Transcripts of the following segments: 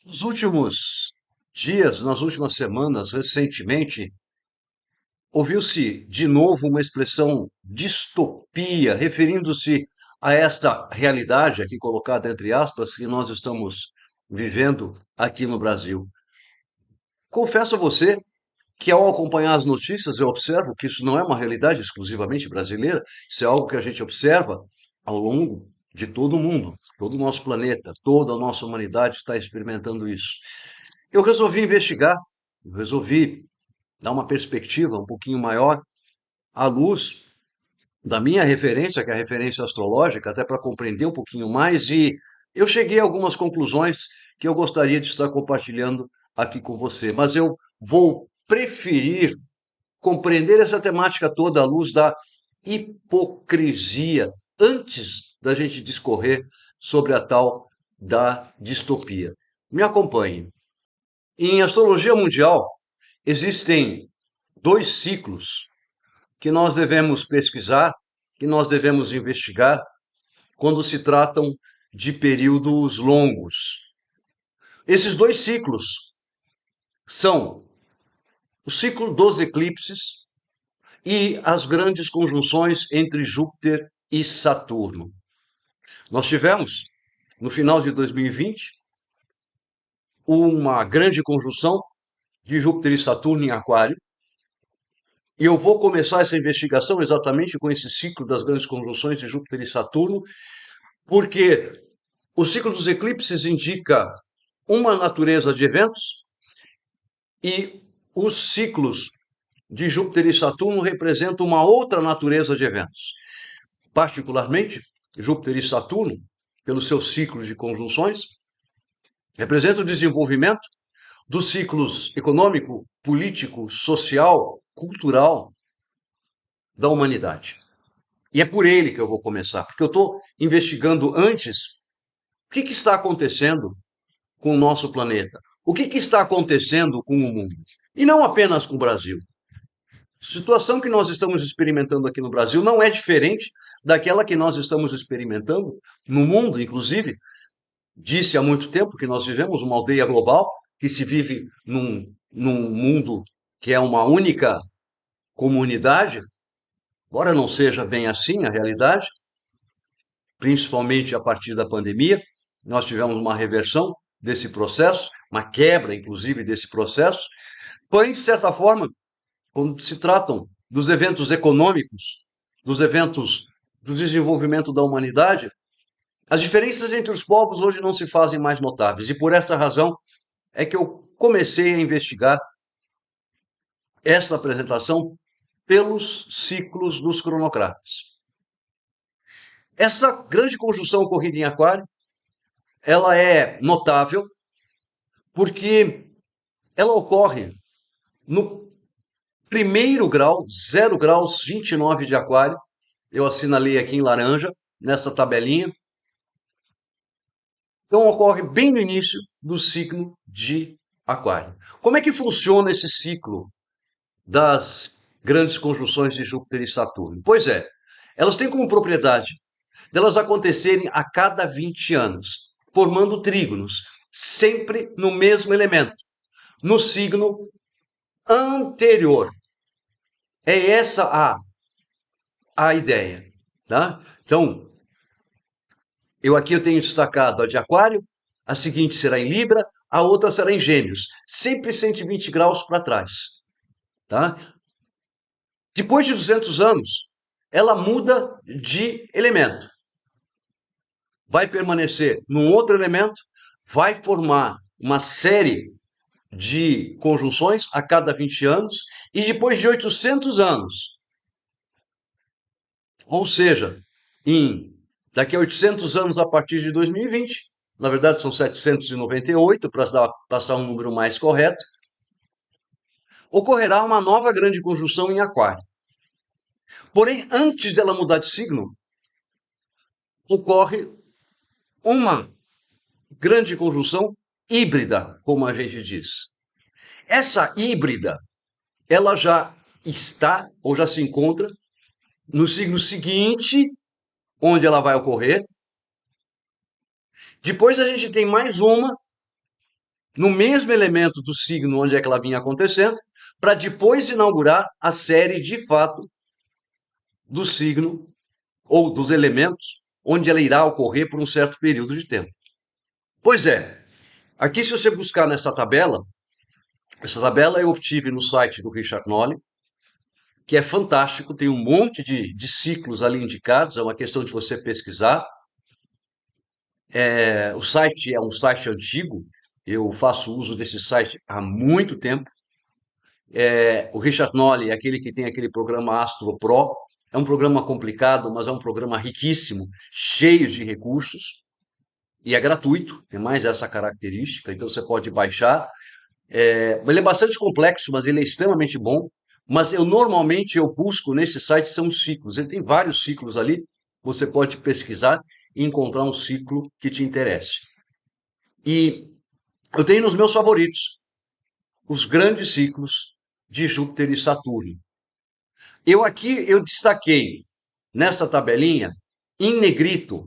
Nos últimos dias, nas últimas semanas, recentemente, ouviu-se de novo uma expressão distopia, referindo-se a esta realidade, aqui colocada entre aspas, que nós estamos vivendo aqui no Brasil. Confesso a você que, ao acompanhar as notícias, eu observo que isso não é uma realidade exclusivamente brasileira, isso é algo que a gente observa ao longo de todo o mundo, todo o nosso planeta, toda a nossa humanidade está experimentando isso. Eu resolvi investigar, eu resolvi dar uma perspectiva um pouquinho maior à luz da minha referência, que é a referência astrológica, até para compreender um pouquinho mais, e eu cheguei a algumas conclusões que eu gostaria de estar compartilhando aqui com você. Mas eu vou preferir compreender essa temática toda à luz da hipocrisia antes da gente discorrer sobre a tal da distopia. Me acompanhe. Em astrologia mundial, existem dois ciclos que nós devemos pesquisar, que nós devemos investigar quando se tratam de períodos longos. Esses dois ciclos são o ciclo dos eclipses e as grandes conjunções entre Júpiter e Saturno. Nós tivemos, no final de 2020, uma grande conjunção de Júpiter e Saturno em Aquário. E eu vou começar essa investigação exatamente com esse ciclo das grandes conjunções de Júpiter e Saturno, porque o ciclo dos eclipses indica uma natureza de eventos e os ciclos de Júpiter e Saturno representam uma outra natureza de eventos. Particularmente, Júpiter e Saturno, pelos seus ciclos de conjunções, representam o desenvolvimento dos ciclos econômico, político, social, cultural da humanidade. E é por ele que eu vou começar, porque eu estou investigando antes o que está acontecendo com o nosso planeta, o que está acontecendo com o mundo, e não apenas com o Brasil. A situação que nós estamos experimentando aqui no Brasil não é diferente daquela que nós estamos experimentando no mundo, inclusive. Disse há muito tempo que nós vivemos uma aldeia global, que se vive num mundo que é uma única comunidade, embora não seja bem assim a realidade, principalmente a partir da pandemia, nós tivemos uma reversão desse processo, uma quebra, inclusive, desse processo, porém, de certa forma, quando se tratam dos eventos econômicos, dos eventos do desenvolvimento da humanidade, as diferenças entre os povos hoje não se fazem mais notáveis, e por essa razão é que eu comecei a investigar esta apresentação pelos ciclos dos cronocratas. Essa grande conjunção ocorrida em Aquário, ela é notável porque ela ocorre no primeiro grau, 0 graus 29 de Aquário. Eu assinalei aqui em laranja, nessa tabelinha. Então ocorre bem no início do ciclo de Aquário. Como é que funciona esse ciclo das grandes conjunções de Júpiter e Saturno? Pois é, elas têm como propriedade delas acontecerem a cada 20 anos, formando trígonos, sempre no mesmo elemento, no signo anterior. É essa a ideia, tá? Então, eu tenho destacado a de Aquário, a seguinte será em Libra, a outra será em Gêmeos, sempre 120 graus para trás, tá? Depois de 200 anos, ela muda de elemento. Vai permanecer num outro elemento, vai formar uma série de conjunções a cada 20 anos, e depois de 800 anos, ou seja, daqui a 800 anos a partir de 2020, na verdade são 798, para passar um número mais correto, ocorrerá uma nova grande conjunção em Aquário. Porém, antes dela mudar de signo, ocorre uma grande conjunção híbrida, como a gente diz. Essa híbrida, ela já está ou já se encontra no signo seguinte, onde ela vai ocorrer. Depois a gente tem mais uma no mesmo elemento do signo onde é que ela vinha acontecendo, para depois inaugurar a série de fato do signo ou dos elementos onde ela irá ocorrer por um certo período de tempo. Pois é, aqui se você buscar nessa tabela, essa tabela eu obtive no site do Richard Nolly, que é fantástico, tem um monte de ciclos ali indicados, é uma questão de você pesquisar. O site é um site antigo, eu faço uso desse site há muito tempo. O Richard Nolly é aquele que tem aquele programa Astro Pro, é um programa complicado, mas é um programa riquíssimo, cheio de recursos, e é gratuito, tem mais essa característica, então você pode baixar. Ele é bastante complexo, mas ele é extremamente bom. Mas normalmente eu busco nesse site são os ciclos. Ele tem vários ciclos ali. Você pode pesquisar e encontrar um ciclo que te interesse. E eu tenho nos meus favoritos os grandes ciclos de Júpiter e Saturno. Eu destaquei nessa tabelinha em negrito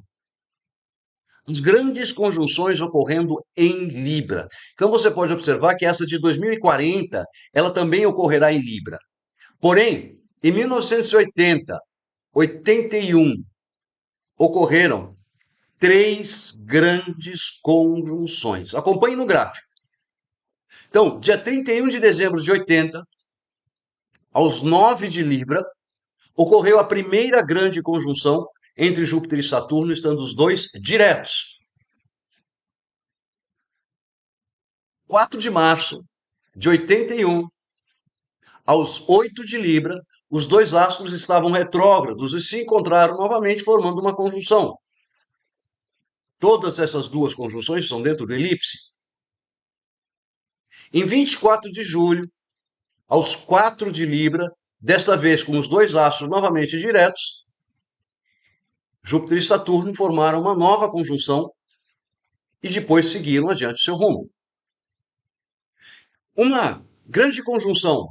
as grandes conjunções ocorrendo em Libra. Então você pode observar que essa de 2040, ela também ocorrerá em Libra. Porém, em 1980, 81, ocorreram três grandes conjunções. Acompanhe no gráfico. Então, dia 31 de dezembro de 80, aos 9 de Libra, ocorreu a primeira grande conjunção entre Júpiter e Saturno, estando os dois diretos. 4 de março de 81, aos 8 de Libra, os dois astros estavam retrógrados e se encontraram novamente, formando uma conjunção. Todas essas duas conjunções são dentro do elipse. Em 24 de julho, aos 4 de Libra, desta vez com os dois astros novamente diretos, Júpiter e Saturno formaram uma nova conjunção e depois seguiram adiante seu rumo. Uma grande conjunção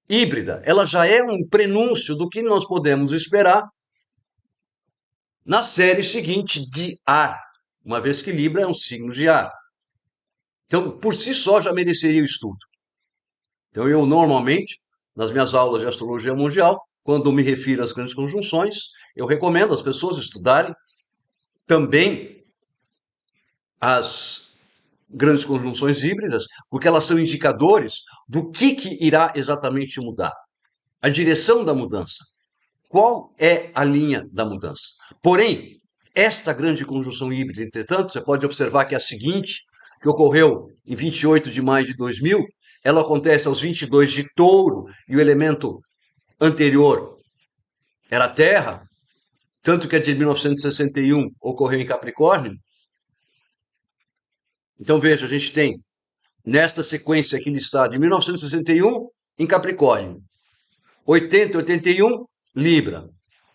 híbrida, ela já é um prenúncio do que nós podemos esperar na série seguinte de ar, uma vez que Libra é um signo de ar. Então, por si só, já mereceria o estudo. Então, eu normalmente, nas minhas aulas de astrologia mundial, quando me refiro às grandes conjunções, eu recomendo às pessoas estudarem também as grandes conjunções híbridas, porque elas são indicadores do que irá exatamente mudar. A direção da mudança. Qual é a linha da mudança? Porém, esta grande conjunção híbrida, entretanto, você pode observar que é a seguinte, que ocorreu em 28 de maio de 2000, ela acontece aos 22 de Touro e o elemento anterior era a Terra, tanto que a de 1961 ocorreu em Capricórnio. Então veja, a gente tem nesta sequência aqui listada de 1961 em Capricórnio, 80 e 81 Libra,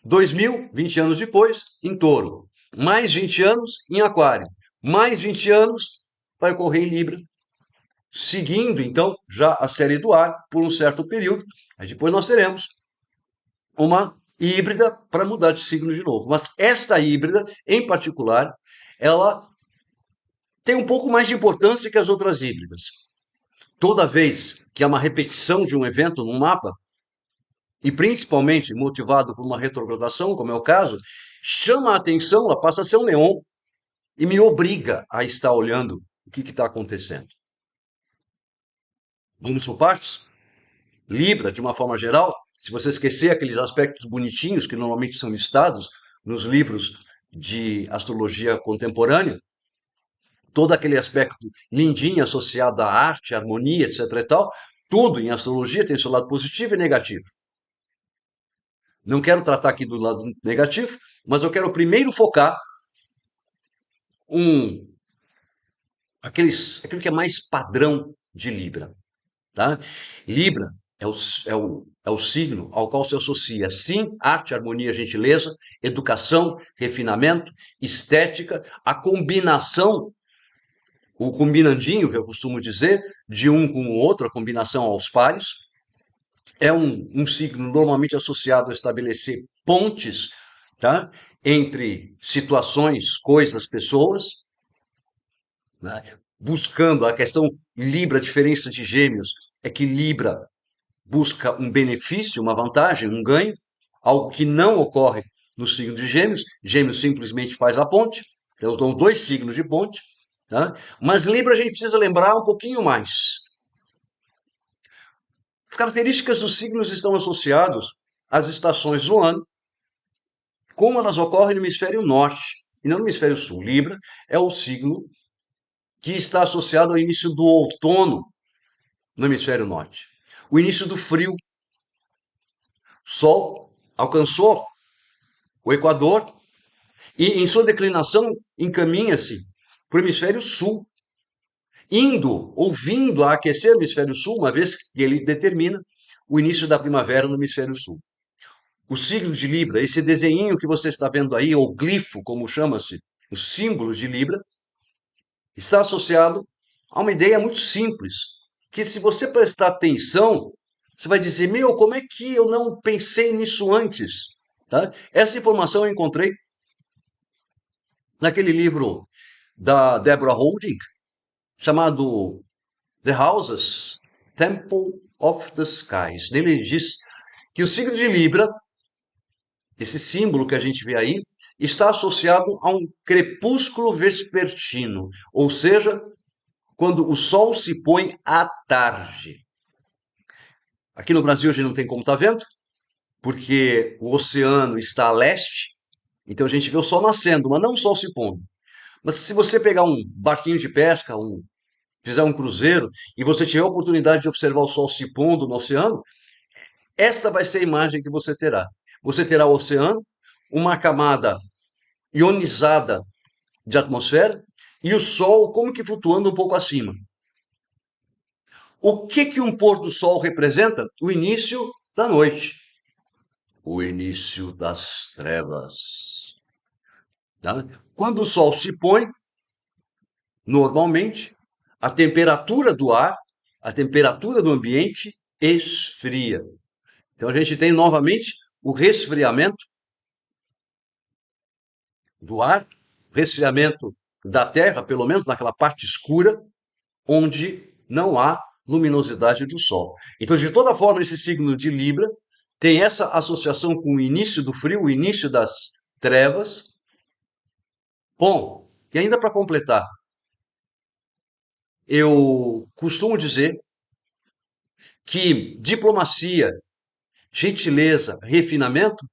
2000, 20 anos depois, em Touro, mais 20 anos em Aquário, mais 20 anos vai ocorrer em Libra, seguindo então já a série do ar por um certo período. Aí depois nós teremos uma híbrida para mudar de signo de novo. Mas esta híbrida, em particular, ela tem um pouco mais de importância que as outras híbridas. Toda vez que há uma repetição de um evento num mapa, e principalmente motivado por uma retrogradação, como é o caso, chama a atenção, ela passa a ser um neon e me obriga a estar olhando o que está acontecendo. Vamos por partes? Libra, de uma forma geral, se você esquecer aqueles aspectos bonitinhos que normalmente são listados nos livros de astrologia contemporânea, todo aquele aspecto lindinho associado à arte, harmonia, etc e tal, tudo em astrologia tem seu lado positivo e negativo. Não quero tratar aqui do lado negativo, mas eu quero primeiro focar aquilo que é mais padrão de Libra. Tá? Libra é o signo ao qual se associa, sim, arte, harmonia, gentileza, educação, refinamento, estética, a combinação, o combinandinho, que eu costumo dizer, de um com o outro, a combinação aos pares. É um signo normalmente associado a estabelecer pontes, tá? Entre situações, coisas, pessoas. Né? buscando a questão Libra, diferença de Gêmeos, é que Libra busca um benefício, uma vantagem, um ganho, algo que não ocorre no signo de Gêmeos. Gêmeos simplesmente faz a ponte, então são dois signos de ponte, tá? Mas Libra a gente precisa lembrar um pouquinho mais. As características dos signos estão associadas às estações do ano, como elas ocorrem no hemisfério norte e não no hemisfério sul. Libra é o signo que está associado ao início do outono no hemisfério norte. O início do frio. Sol alcançou o Equador e, em sua declinação, encaminha-se para o hemisfério sul, indo ou vindo a aquecer o hemisfério sul, uma vez que ele determina o início da primavera no hemisfério sul. O signo de Libra, esse desenho que você está vendo aí, ou glifo, como chama-se, os símbolos de Libra, está associado a uma ideia muito simples, que se você prestar atenção, você vai dizer, meu, como é que eu não pensei nisso antes? Tá? Essa informação eu encontrei naquele livro da Deborah Holding, chamado The Houses, Temple of the Skies. Ele diz que o signo de Libra, esse símbolo que a gente vê aí, está associado a um crepúsculo vespertino, ou seja, quando o sol se põe à tarde. Aqui no Brasil a gente não tem como estar vendo, porque o oceano está a leste, então a gente vê o sol nascendo, mas não o sol se pondo. Mas se você pegar um barquinho de pesca, fizer um cruzeiro, e você tiver a oportunidade de observar o sol se pondo no oceano, esta vai ser a imagem que você terá. Você terá o oceano, uma camada ionizada de atmosfera, e o sol como que flutuando um pouco acima. O que que um pôr do sol representa? O início da noite. O início das trevas. Tá? Quando o sol se põe, normalmente, a temperatura do ar, a temperatura do ambiente esfria. Então a gente tem novamente o resfriamento do ar, resfriamento da Terra, pelo menos naquela parte escura, onde não há luminosidade do Sol. Então, de toda forma, esse signo de Libra tem essa associação com o início do frio, o início das trevas. Bom, e ainda para completar, eu costumo dizer que diplomacia, gentileza, refinamento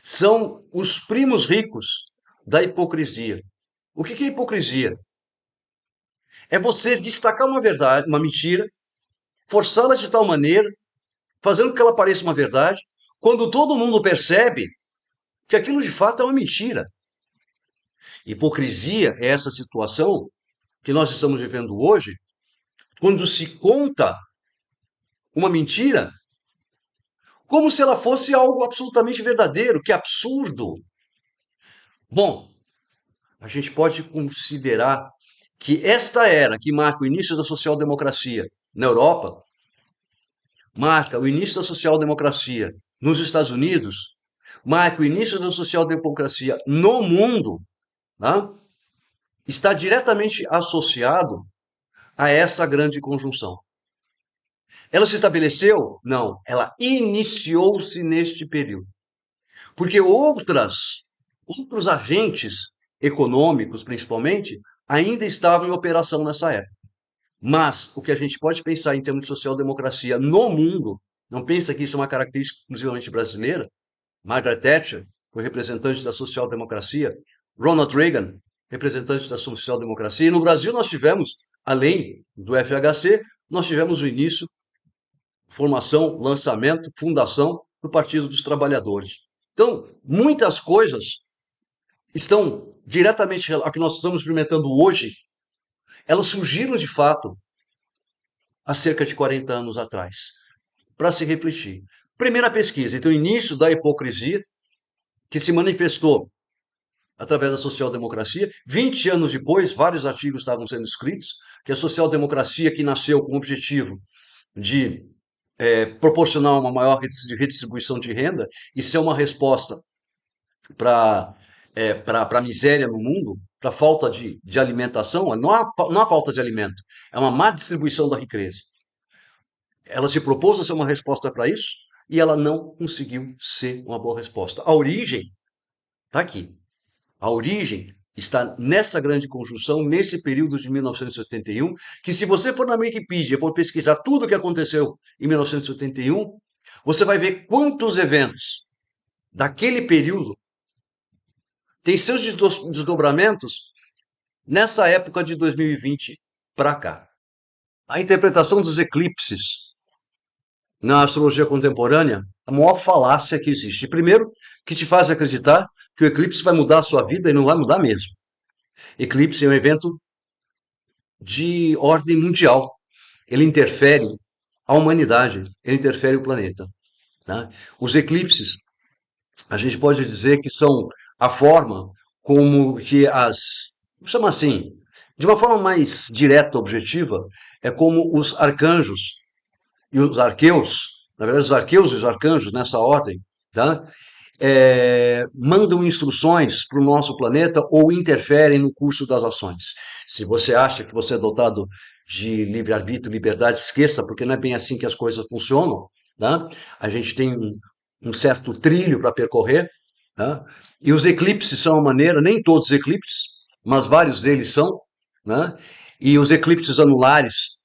são os primos ricos da hipocrisia. O que é hipocrisia? É você destacar uma verdade, uma mentira, forçá-la de tal maneira, fazendo com que ela pareça uma verdade, quando todo mundo percebe que aquilo de fato é uma mentira. Hipocrisia é essa situação que nós estamos vivendo hoje, quando se conta uma mentira como se ela fosse algo absolutamente verdadeiro. Que absurdo! Bom, a gente pode considerar que esta era que marca o início da social-democracia na Europa, marca o início da social-democracia nos Estados Unidos, marca o início da social-democracia no mundo, tá? Está diretamente associado a essa grande conjunção. Ela se estabeleceu? Não, ela iniciou-se neste período. Porque outros agentes econômicos, principalmente, ainda estavam em operação nessa época. Mas o que a gente pode pensar em termos de social-democracia no mundo, não pensa que isso é uma característica exclusivamente brasileira. Margaret Thatcher foi representante da social-democracia, Ronald Reagan, representante da social-democracia. E no Brasil nós tivemos, além do FHC, nós tivemos o início, formação, lançamento, fundação do Partido dos Trabalhadores. Então, muitas coisas estão diretamente ao que nós estamos experimentando hoje, elas surgiram de fato há cerca de 40 anos atrás, para se refletir. Primeira pesquisa, então, início da hipocrisia, que se manifestou através da social-democracia. 20 anos depois, vários artigos estavam sendo escritos, que a social-democracia que nasceu com o objetivo de proporcionar uma maior redistribuição de renda e ser uma resposta para a miséria no mundo, para falta de alimentação, não há falta de alimento, é uma má distribuição da riqueza. Ela se propôs a ser uma resposta para isso e ela não conseguiu ser uma boa resposta. A origem está aqui. A origem está nessa grande conjunção, nesse período de 1971, que se você for na Wikipedia e for pesquisar tudo o que aconteceu em 1971, você vai ver quantos eventos daquele período têm seus desdobramentos nessa época de 2020 para cá. A interpretação dos eclipses na astrologia contemporânea, a maior falácia que existe. Primeiro, que te faz acreditar que o eclipse vai mudar a sua vida e não vai mudar mesmo. Eclipse é um evento de ordem mundial. Ele interfere a humanidade, ele interfere o planeta. Tá? Os eclipses, a gente pode dizer que são a forma como que chama assim, de uma forma mais direta, objetiva, é como os arcanjos e os arqueus, na verdade os arqueus e os arcanjos nessa ordem, tá? Mandam instruções para o nosso planeta ou interferem no curso das ações. Se você acha que você é dotado de livre-arbítrio, liberdade, esqueça, porque não é bem assim que as coisas funcionam. Tá? A gente tem um certo trilho para percorrer. Tá? E os eclipses são uma maneira, nem todos os eclipses, mas vários deles são. Né? E os eclipses anulares,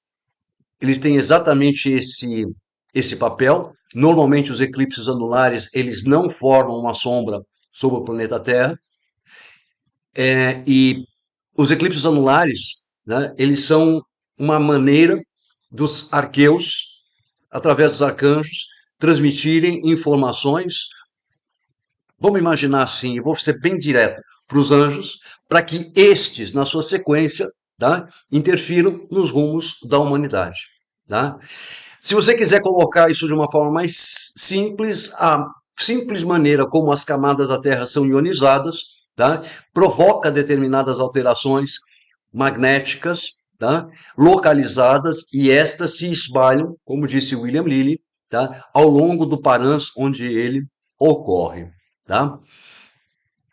eles têm exatamente esse papel. Normalmente os eclipses anulares, eles não formam uma sombra sobre o planeta Terra. E os eclipses anulares, né, eles são uma maneira dos arqueus, através dos arcanjos, transmitirem informações. Vamos imaginar assim, eu vou ser bem direto, para os anjos, para que estes, na sua sequência, tá, interfiram nos rumos da humanidade. Tá? Se você quiser colocar isso de uma forma mais simples, a simples maneira como as camadas da Terra são ionizadas, tá, provoca determinadas alterações magnéticas, tá, localizadas, e estas se espalham, como disse William Lilly, tá, ao longo do Parans onde ele ocorre. Tá?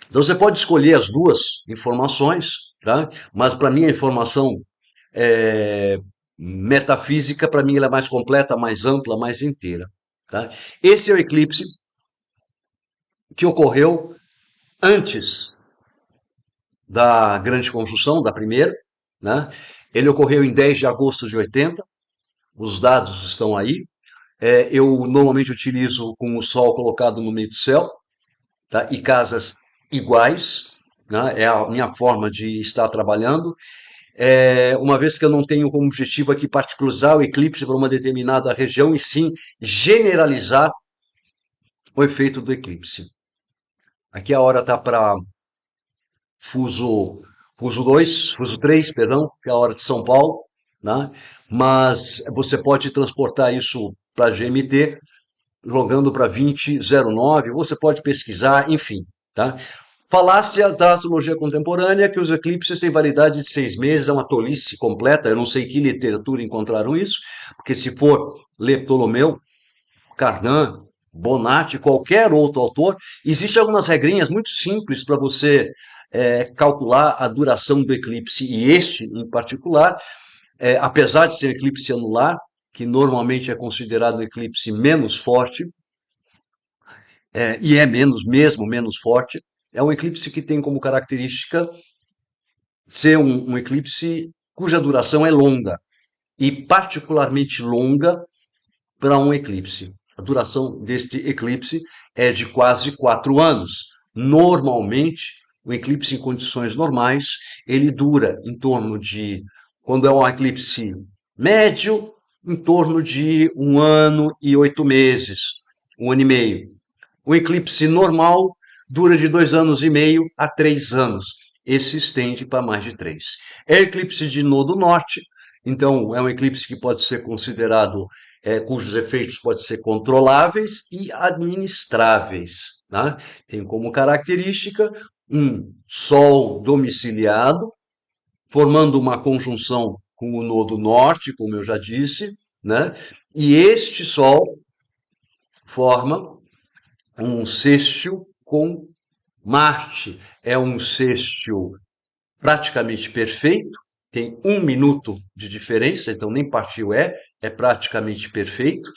Então você pode escolher as duas informações, tá? Mas para mim a informação metafísica, para mim ela é mais completa, mais ampla, mais inteira. Tá? Esse é o eclipse que ocorreu antes da grande conjunção, da primeira. Né? Ele ocorreu em 10 de agosto de 80, os dados estão aí. Eu normalmente utilizo com o Sol colocado no meio do céu, tá? E casas iguais, né? É a minha forma de estar trabalhando. Uma vez que eu não tenho como objetivo aqui particularizar o eclipse para uma determinada região, e sim generalizar o efeito do eclipse. Aqui a hora está para fuso 3, perdão, que é a hora de São Paulo, né? Mas você pode transportar isso para GMT, jogando para 2009, você pode pesquisar, enfim, tá? Falácia da astrologia contemporânea que os eclipses têm validade de 6 meses, é uma tolice completa, eu não sei que literatura encontraram isso, porque se for ler Ptolomeu, Cardan, Bonatti, qualquer outro autor, existem algumas regrinhas muito simples para você calcular a duração do eclipse, e este em particular, apesar de ser eclipse anular, que normalmente é considerado um eclipse menos forte, e é menos forte, é um eclipse que tem como característica ser um eclipse cuja duração é longa, e particularmente longa para um eclipse. A duração deste eclipse é de quase 4 anos. Normalmente, o eclipse em condições normais, ele dura em torno de, quando é um eclipse médio, em torno de 1 ano e 8 meses, 1 ano e meio. O eclipse normal dura de 2 anos e meio a 3 anos. Esse estende para mais de 3. É eclipse de nodo norte, então é um eclipse que pode ser considerado, cujos efeitos podem ser controláveis e administráveis. Tá? Tem como característica um Sol domiciliado, formando uma conjunção com o nodo norte, como eu já disse, né? E este Sol forma um sextil com Marte. É um sextil praticamente perfeito, tem 1 minuto de diferença, então nem partiu é praticamente perfeito,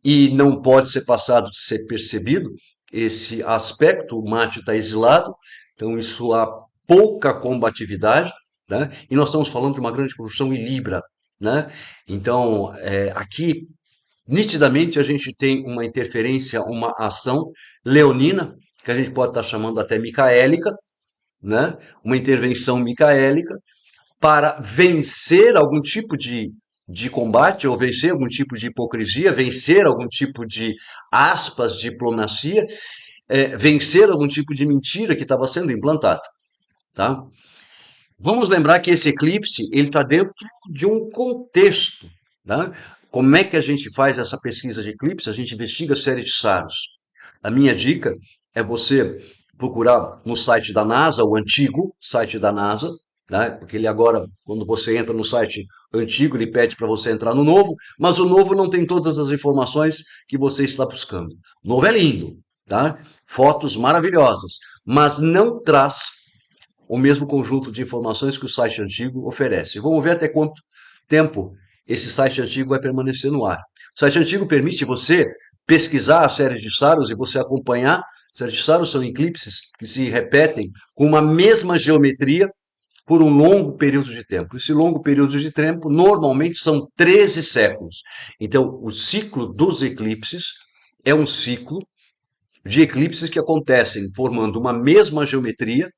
e não pode ser passado de ser percebido esse aspecto, o mate está exilado, então isso há pouca combatividade, né? E nós estamos falando de uma grande produção em Libra, né? Então, aqui, nitidamente, a gente tem uma interferência, uma ação leonina, que a gente pode estar chamando até micaélica, né? Uma intervenção micaélica, para vencer algum tipo de combate, ou vencer algum tipo de hipocrisia, vencer algum tipo de aspas, diplomacia, vencer algum tipo de mentira que estava sendo implantada, tá? Vamos lembrar que esse eclipse ele está dentro de um contexto, tá? Como é que a gente faz essa pesquisa de eclipse? A gente investiga a série de SAROS. A minha dica é você procurar no site da NASA, o antigo site da NASA, né? Porque ele agora, quando você entra no site antigo, ele pede para você entrar no novo, mas o novo não tem todas as informações que você está buscando. O novo é lindo, tá? Fotos maravilhosas, mas não traz o mesmo conjunto de informações que o site antigo oferece. Vamos ver até quanto tempo esse site antigo vai permanecer no ar. O site antigo permite você pesquisar a série de Saros e você acompanhar. Séries de Saros são eclipses que se repetem com uma mesma geometria por um longo período de tempo. Esse longo período de tempo normalmente são 13 séculos. Então, o ciclo dos eclipses é um ciclo de eclipses que acontecem formando uma mesma geometria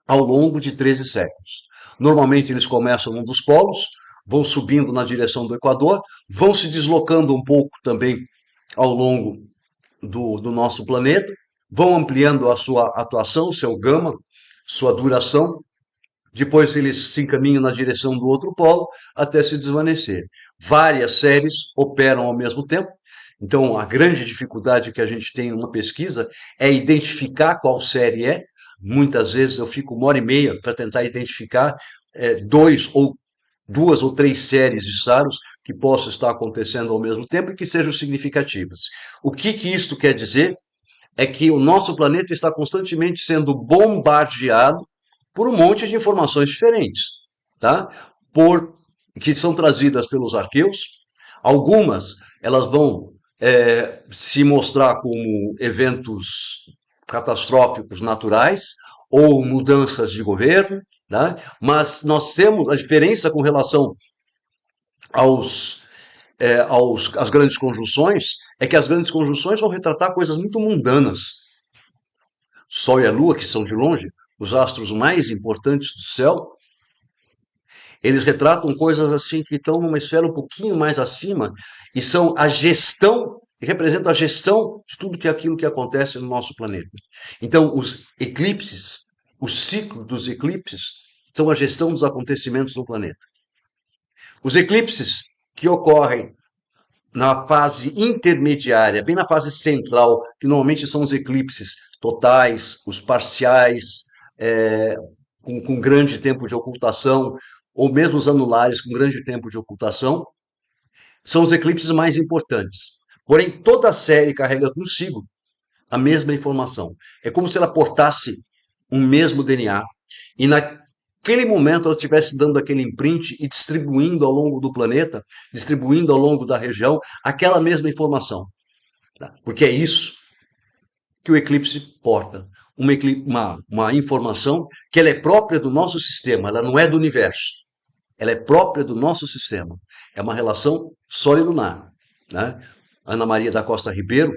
ao longo de 13 séculos. Normalmente eles começam num dos polos, vão subindo na direção do Equador, vão se deslocando um pouco também ao longo do nosso planeta, vão ampliando a sua atuação, seu gama, sua duração, depois eles se encaminham na direção do outro polo até se desvanecer. Várias séries operam ao mesmo tempo, então a grande dificuldade que a gente tem numa pesquisa é identificar qual série é. Muitas vezes eu fico 1 hora e meia para tentar identificar duas ou três séries de SAROS que possam estar acontecendo ao mesmo tempo e que sejam significativas. O que isto quer dizer? É que o nosso planeta está constantemente sendo bombardeado por um monte de informações diferentes, tá? Que são trazidas pelos arqueus. Algumas elas vão se mostrar como eventos catastróficos naturais ou mudanças de governo, né? Mas nós temos a diferença com relação às grandes conjunções, é que as grandes conjunções vão retratar coisas muito mundanas. Sol e a Lua, que são de longe os astros mais importantes do céu, eles retratam coisas assim que estão numa esfera um pouquinho mais acima e são a gestão, representam a gestão de tudo que é aquilo que acontece no nosso planeta. Então, os eclipses, o ciclo dos eclipses, são a gestão dos acontecimentos no planeta. Os eclipses que ocorrem na fase intermediária, bem na fase central, que normalmente são os eclipses totais, os parciais, com grande tempo de ocultação, ou mesmo os anulares com grande tempo de ocultação, são os eclipses mais importantes. Porém, toda a série carrega consigo a mesma informação. É como se ela portasse um mesmo DNA e naquele momento ela estivesse dando aquele imprint e distribuindo ao longo do planeta, distribuindo ao longo da região, aquela mesma informação. Porque é isso que o eclipse porta. Uma informação que ela é própria do nosso sistema, ela não é do universo. Ela é própria do nosso sistema. É uma relação Sol e lunar, né? Ana Maria da Costa Ribeiro,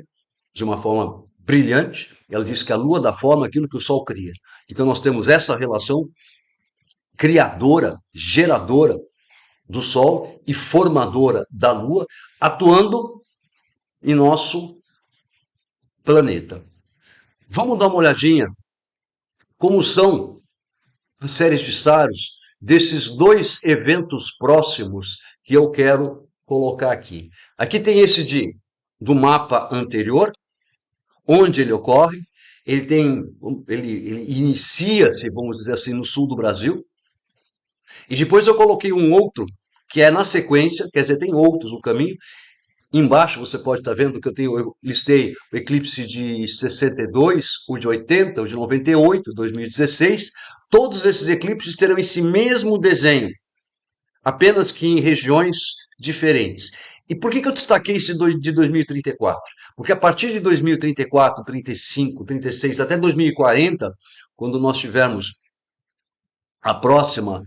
de uma forma brilhante, ela diz que a Lua dá forma àquilo que o Sol cria. Então nós temos essa relação criadora, geradora do Sol e formadora da Lua, atuando em nosso planeta. Vamos dar uma olhadinha como são as séries de SAROS desses dois eventos próximos que eu quero colocar aqui. Aqui tem esse do mapa anterior, onde ele ocorre. Ele inicia-se, vamos dizer assim, no sul do Brasil. E depois eu coloquei um outro que é na sequência, quer dizer, tem outros no caminho, Embaixo você pode estar vendo que eu listei o eclipse de 62, o de 80, o de 98, 2016. Todos esses eclipses terão esse mesmo desenho, apenas que em regiões diferentes. E por que eu destaquei esse de 2034? Porque a partir de 2034, 35, 36 até 2040, quando nós tivermos a próxima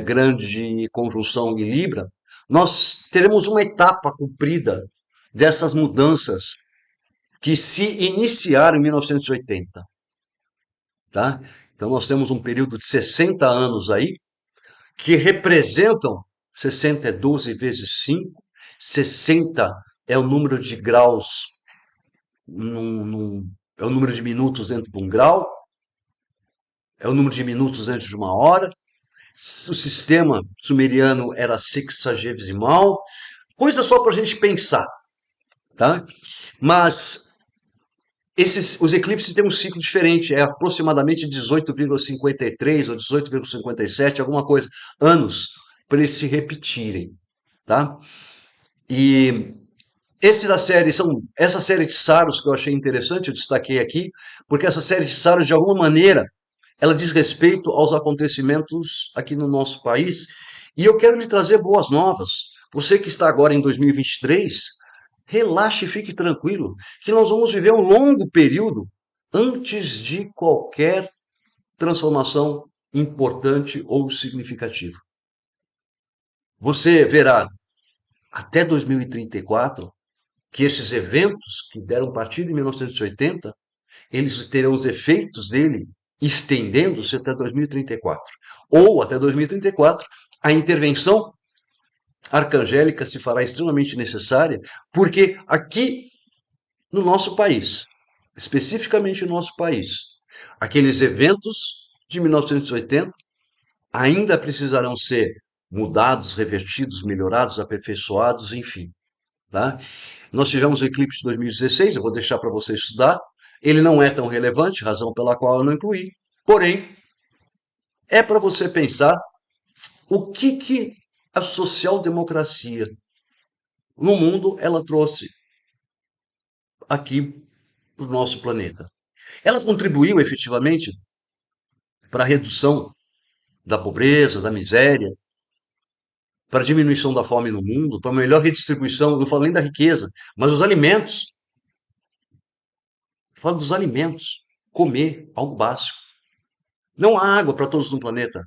grande conjunção em Libra, nós teremos uma etapa cumprida dessas mudanças que se iniciaram em 1980. Tá? Então nós temos um período de 60 anos aí, que representam 60 é 12 vezes 5, 60 é o número de graus, é o número de minutos dentro de um grau, é o número de minutos dentro de uma hora. O sistema sumeriano era sexagesimal, coisa só para a gente pensar, tá? Mas os eclipses têm um ciclo diferente, é aproximadamente 18,53 ou 18,57, alguma coisa, anos, para eles se repetirem, tá? E essa série de Saros que eu achei interessante, eu destaquei aqui, porque essa série de Saros, de alguma maneira, ela diz respeito aos acontecimentos aqui no nosso país, e eu quero lhe trazer boas novas. Você que está agora em 2023, relaxe e fique tranquilo, que nós vamos viver um longo período antes de qualquer transformação importante ou significativa. Você verá até 2034 que esses eventos que deram partida em 1980, eles terão os efeitos dele estendendo-se até 2034. Ou até 2034, a intervenção arcangélica se fará extremamente necessária, porque aqui no nosso país, especificamente no nosso país, aqueles eventos de 1980 ainda precisarão ser mudados, revertidos, melhorados, aperfeiçoados, enfim. Tá? Nós tivemos o eclipse de 2016, eu vou deixar para você estudar. Ele não é tão relevante, razão pela qual eu não incluí. Porém, é para você pensar o que a social-democracia no mundo ela trouxe aqui para o nosso planeta. Ela contribuiu efetivamente para a redução da pobreza, da miséria, para a diminuição da fome no mundo, para a melhor redistribuição, não falo nem da riqueza, mas dos alimentos. Falo dos alimentos. Comer, algo básico. Não há água para todos no planeta.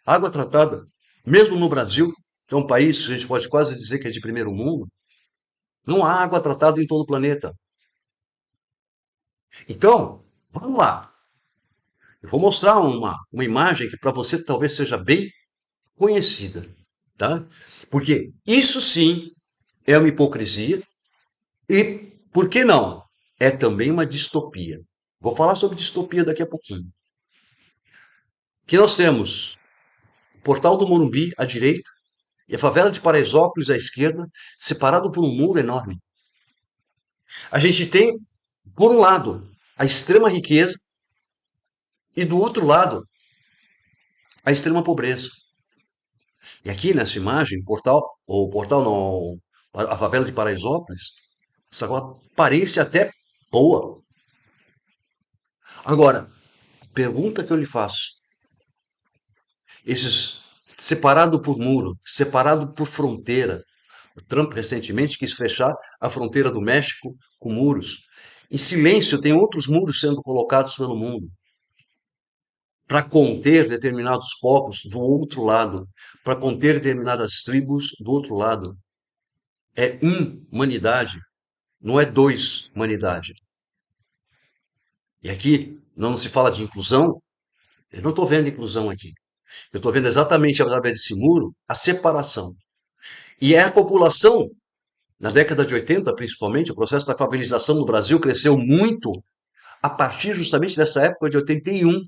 Água tratada, mesmo no Brasil, que é um país, a gente pode quase dizer que é de primeiro mundo, não há água tratada em todo o planeta. Então, vamos lá. Eu vou mostrar uma imagem que para você talvez seja bem conhecida, tá? Porque isso sim é uma hipocrisia e, por que não? É também uma distopia. Vou falar sobre distopia daqui a pouquinho. Que nós temos o Portal do Morumbi à direita e a favela de Paraisópolis à esquerda, separado por um muro enorme. A gente tem, por um lado, a extrema riqueza e do outro lado, a extrema pobreza. E aqui nessa imagem, o portal não, a favela de Paraisópolis, essa agora parece até boa. Agora, pergunta que eu lhe faço: esses separado por muro, separado por fronteira, o Trump recentemente quis fechar a fronteira do México com muros. Em silêncio, tem outros muros sendo colocados pelo mundo para conter determinados povos do outro lado, para conter determinadas tribos do outro lado. É humanidade, não é dois humanidade. E aqui não se fala de inclusão, eu não estou vendo inclusão aqui. Eu estou vendo exatamente através desse muro a separação. E é a população, na década de 80 principalmente, o processo da favelização no Brasil cresceu muito a partir justamente dessa época de 81.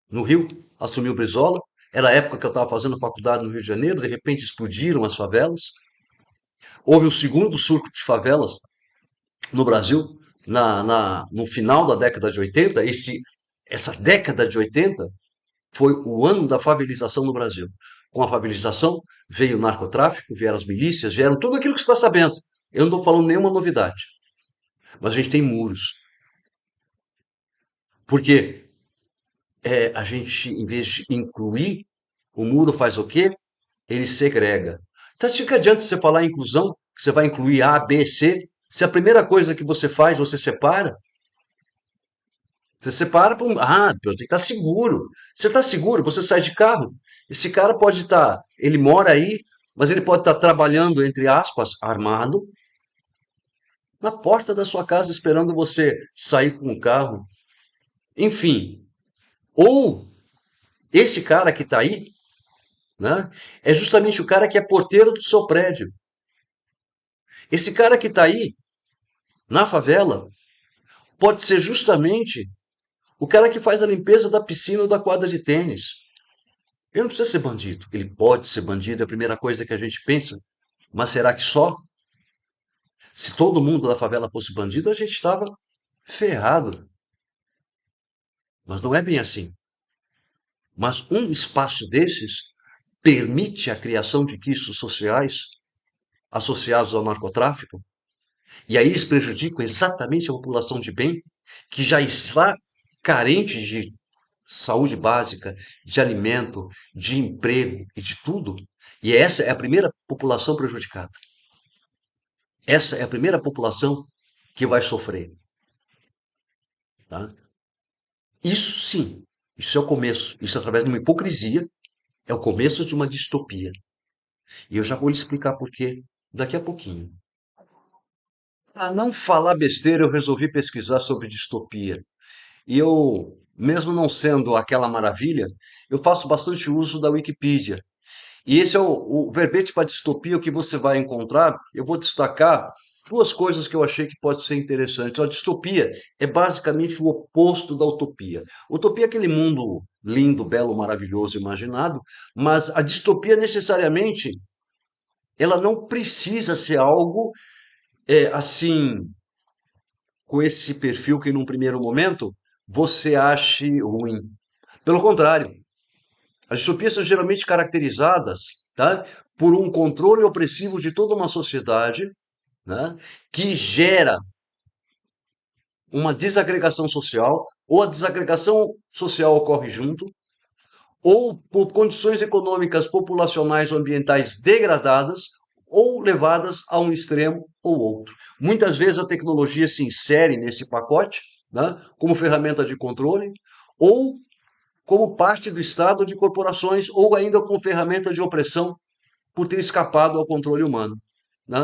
No Rio, assumiu Brizola, era a época que eu estava fazendo faculdade no Rio de Janeiro, de repente explodiram as favelas. Houve o segundo surto de favelas no Brasil, no final da década de 80. Essa década de 80 foi o ano da favelização no Brasil. Com a favelização, veio o narcotráfico, vieram as milícias, vieram tudo aquilo que você está sabendo. Eu não estou falando nenhuma novidade. Mas a gente tem muros. Porque a gente, em vez de incluir, o muro faz o quê? Ele segrega. Então, de que adianta você falar em inclusão, que você vai incluir A, B, C, se a primeira coisa que você faz, você separa? Você separa para eu tenho que estar seguro. Você está seguro, você sai de carro. Esse cara pode estar, ele mora aí, mas ele pode estar trabalhando, entre aspas, armado, na porta da sua casa esperando você sair com o carro. Enfim, ou esse cara que está aí, né, é justamente o cara que é porteiro do seu prédio. Esse cara que está aí, na favela, pode ser justamente o cara que faz a limpeza da piscina ou da quadra de tênis. Ele não precisa ser bandido. Ele pode ser bandido, é a primeira coisa que a gente pensa. Mas será que só? Se todo mundo da favela fosse bandido, a gente estava ferrado. Mas não é bem assim. Mas um espaço desses permite a criação de quistos sociais associados ao narcotráfico, e aí eles prejudicam exatamente a população de bem, que já está carente de saúde básica, de alimento, de emprego e de tudo. E essa é a primeira população prejudicada. Essa é a primeira população que vai sofrer. Tá? Isso sim, isso é o começo. Isso através de uma hipocrisia, é o começo de uma distopia. E eu já vou lhe explicar por quê daqui a pouquinho. Para não falar besteira, eu resolvi pesquisar sobre distopia. E eu, mesmo não sendo aquela maravilha, eu faço bastante uso da Wikipedia. E esse é o verbete para distopia, o que você vai encontrar. Eu vou destacar duas coisas que eu achei que pode ser interessantes. A distopia é basicamente o oposto da utopia. Utopia é aquele mundo lindo, belo, maravilhoso, imaginado, mas a distopia necessariamente ela não precisa ser algo assim com esse perfil que num primeiro momento você ache ruim. Pelo contrário, as distopias são geralmente caracterizadas, tá, por um controle opressivo de toda uma sociedade, né, que gera uma desagregação social, ou a desagregação social ocorre junto, ou por condições econômicas, populacionais ou ambientais degradadas, ou levadas a um extremo ou outro. Muitas vezes a tecnologia se insere nesse pacote, né, como ferramenta de controle, ou como parte do Estado de corporações, ou ainda como ferramenta de opressão por ter escapado ao controle humano. Né?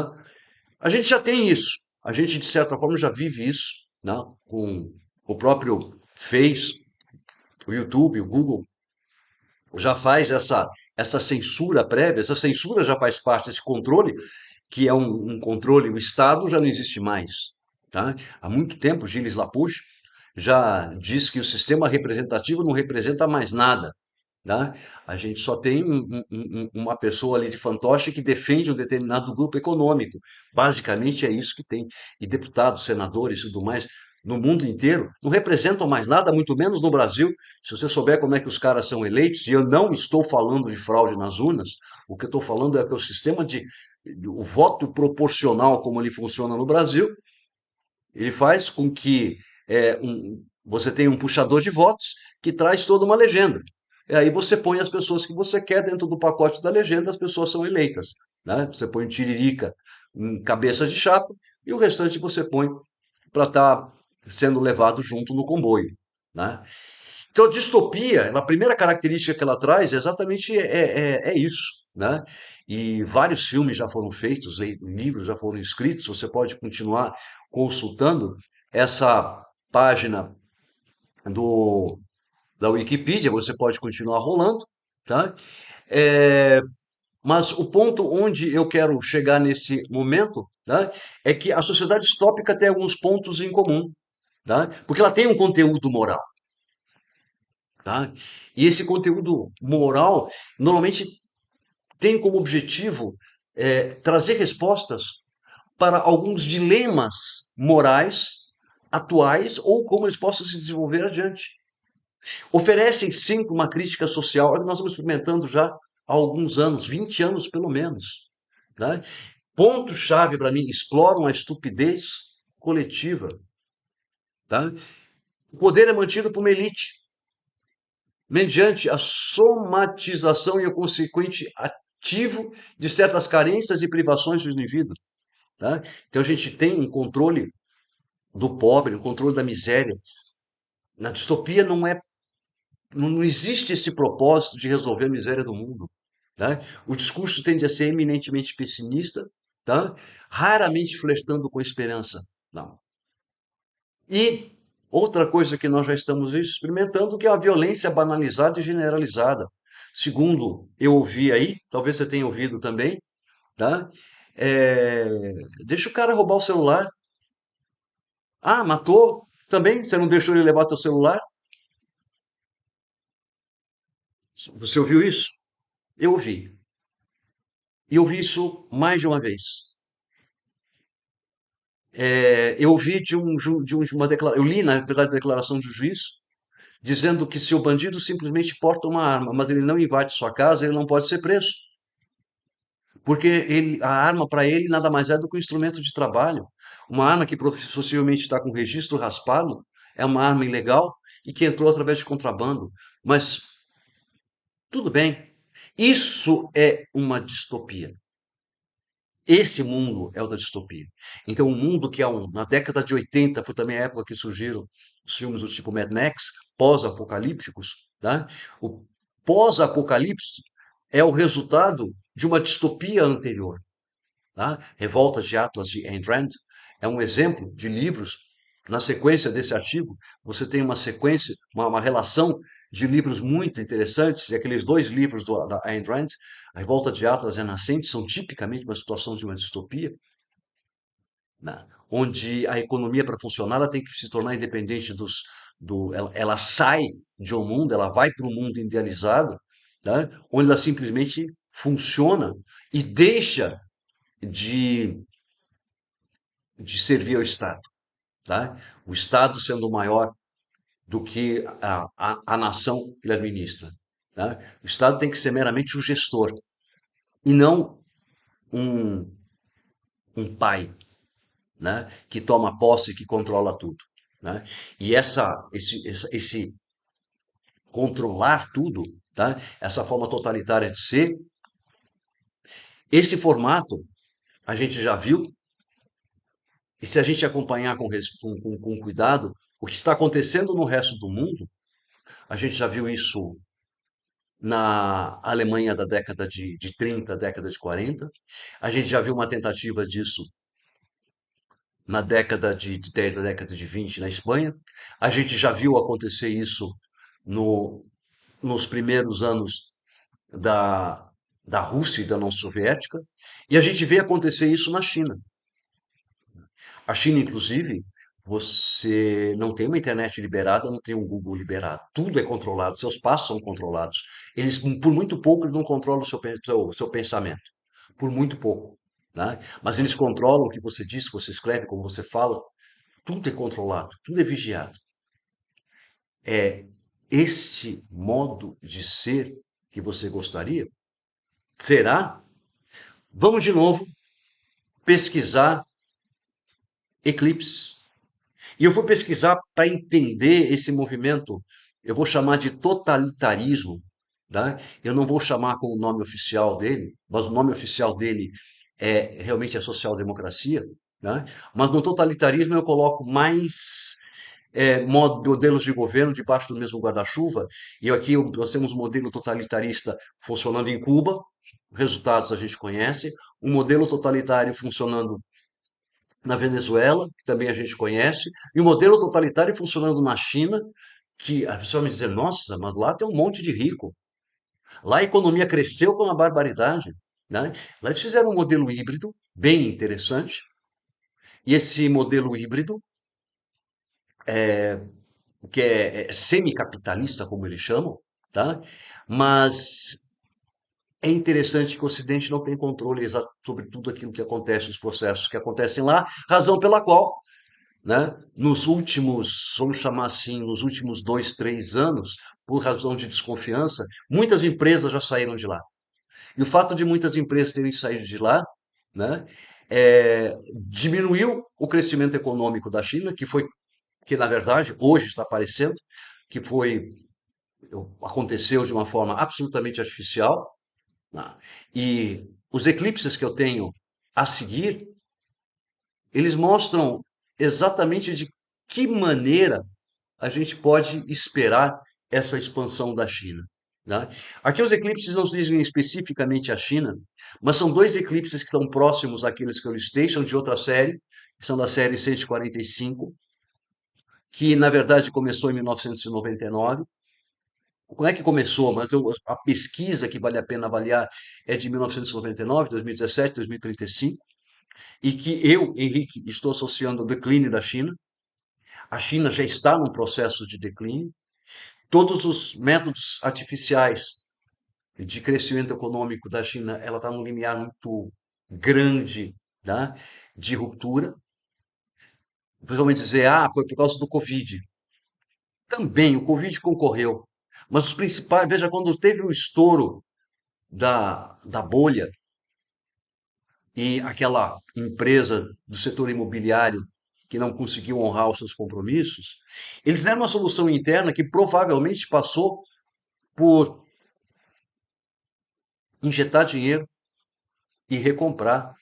A gente já tem isso, a gente de certa forma já vive isso, né? Com o próprio Face, o YouTube, o Google, já faz essa censura prévia, essa censura já faz parte desse controle, que é um controle, o Estado já não existe mais. Tá? Há muito tempo, Gilles Lapouche já diz que o sistema representativo não representa mais nada. Tá? A gente só tem uma pessoa ali de fantoche que defende um determinado grupo econômico. Basicamente é isso que tem. E deputados, senadores e tudo mais, no mundo inteiro, não representam mais nada, muito menos no Brasil. Se você souber como é que os caras são eleitos, e eu não estou falando de fraude nas urnas, o que eu estou falando é que o sistema o voto proporcional, como ele funciona no Brasil, ele faz com que você tenha um puxador de votos que traz toda uma legenda. E aí você põe as pessoas que você quer dentro do pacote da legenda, as pessoas são eleitas. Né? Você põe tiririca em cabeça de chapa e o restante você põe para estar sendo levado junto no comboio. Né? Então, a distopia, a primeira característica que ela traz exatamente é isso. Né? E vários filmes já foram feitos, livros já foram escritos, você pode continuar consultando essa página do, da Wikipedia, você pode continuar rolando, tá? É, mas o ponto onde eu quero chegar nesse momento, tá, é que a sociedade distópica tem alguns pontos em comum, tá? Porque ela tem um conteúdo moral. Tá? E esse conteúdo moral normalmente tem como objetivo trazer respostas para alguns dilemas morais atuais ou como eles possam se desenvolver adiante. Oferecem sempre uma crítica social, é o que nós estamos experimentando já há alguns anos, 20 anos pelo menos. Né? Ponto-chave para mim, exploram a estupidez coletiva. Tá? O poder é mantido por uma elite, mediante a somatização e o consequente ativo de certas carências e privações do indivíduo. Tá? Então a gente tem um controle do pobre, um controle da miséria. Na distopia não existe esse propósito de resolver a miséria do mundo. Tá? O discurso tende a ser eminentemente pessimista, tá? Raramente flertando com esperança. Não. E outra coisa que nós já estamos experimentando, que é a violência banalizada e generalizada. Segundo eu ouvi aí, talvez você tenha ouvido também, tá? É, deixa o cara roubar o celular. Ah, matou? Também? Você não deixou ele levar teu celular? Você ouviu isso? Eu ouvi. E eu ouvi isso mais de uma vez. Eu ouvi de uma declaração, eu li, na verdade, a declaração do juiz, dizendo que se o bandido simplesmente porta uma arma, mas ele não invade sua casa, ele não pode ser preso. Porque a arma para ele nada mais é do que um instrumento de trabalho. Uma arma que possivelmente está com registro raspado, é uma arma ilegal e que entrou através de contrabando. Mas tudo bem. Isso é uma distopia. Esse mundo é o da distopia. Então, um mundo que na década de 80 foi também a época que surgiram os filmes do tipo Mad Max, pós-apocalípticos, tá? O pós-apocalipse é o resultado de uma distopia anterior. Tá? Revoltas de Atlas de Ayn Rand é um exemplo de livros. Na sequência desse artigo, você tem uma sequência, uma relação de livros muito interessantes, e aqueles dois livros da Ayn Rand, A Revolta de Atlas e A Nascente, são tipicamente uma situação de uma distopia, né? Onde a economia, para funcionar, ela tem que se tornar independente ela sai de um mundo, ela vai para um mundo idealizado, tá? Onde ela simplesmente funciona e deixa de, de servir ao Estado. Tá? O Estado sendo maior do que a nação que ele administra. Tá? O Estado tem que ser meramente o gestor e não um, um pai, né? Que toma posse e que controla tudo. Né? E esse controlar tudo, tá? Essa forma totalitária de ser, esse formato a gente já viu, e se a gente acompanhar com cuidado o que está acontecendo no resto do mundo, a gente já viu isso na Alemanha da década de 30, década de 40. A gente já viu uma tentativa disso na década de 10, da década de 20 na Espanha. A gente já viu acontecer isso no, nos primeiros anos da, da Rússia e da União Soviética. E a gente vê acontecer isso na China. A China, inclusive, você não tem uma internet liberada, não tem um Google liberado. Tudo é controlado, seus passos são controlados. Eles, por muito pouco, eles não controlam o seu pensamento. Por muito pouco. Né? Mas eles controlam o que você diz, o que você escreve, como você fala. Tudo é controlado, tudo é vigiado. É este modo de ser que você gostaria? Será? Vamos de novo pesquisar eclipses. E eu fui pesquisar para entender esse movimento, eu vou chamar de totalitarismo, tá? Eu não vou chamar com o nome oficial dele, mas o nome oficial dele é realmente a social-democracia, né? Mas no totalitarismo eu coloco mais modelos de governo debaixo do mesmo guarda-chuva, e aqui nós temos um modelo totalitarista funcionando em Cuba, resultados a gente conhece, um modelo totalitário funcionando na Venezuela, que também a gente conhece, e o modelo totalitário funcionando na China, que a pessoa vai me dizer, nossa, mas lá tem um monte de rico. Lá a economia cresceu com uma barbaridade. Né? Lá eles fizeram um modelo híbrido, bem interessante, e esse modelo híbrido, que é semicapitalista, como eles chamam, tá? Mas é interessante que o Ocidente não tem controle exato sobre tudo aquilo que acontece, os processos que acontecem lá, razão pela qual, né? Nos últimos, vamos chamar assim, nos últimos 2, 3 anos, por razão de desconfiança, muitas empresas já saíram de lá. E o fato de muitas empresas terem saído de lá, né, diminuiu o crescimento econômico da China, que na verdade hoje está aparecendo, que aconteceu de uma forma absolutamente artificial, né? E os eclipses que eu tenho a seguir, eles mostram exatamente de que maneira a gente pode esperar essa expansão da China, né? Aqui os eclipses não dizem especificamente a China, mas são dois eclipses que estão próximos àqueles que eu listei, são de outra série, são da série 145, que na verdade começou em 1999. Como é que começou? A pesquisa que vale a pena avaliar é de 1999, 2017, 2035, e que eu, Henrique, estou associando ao declínio da China. A China já está num processo de declínio. Todos os métodos artificiais de crescimento econômico da China, ela está num limiar muito grande, tá? De ruptura. Vocês vão me dizer, foi por causa do Covid. Também, o Covid concorreu. Mas os principais, veja, quando teve o estouro da bolha e aquela empresa do setor imobiliário que não conseguiu honrar os seus compromissos, eles deram uma solução interna que provavelmente passou por injetar dinheiro e recomprar.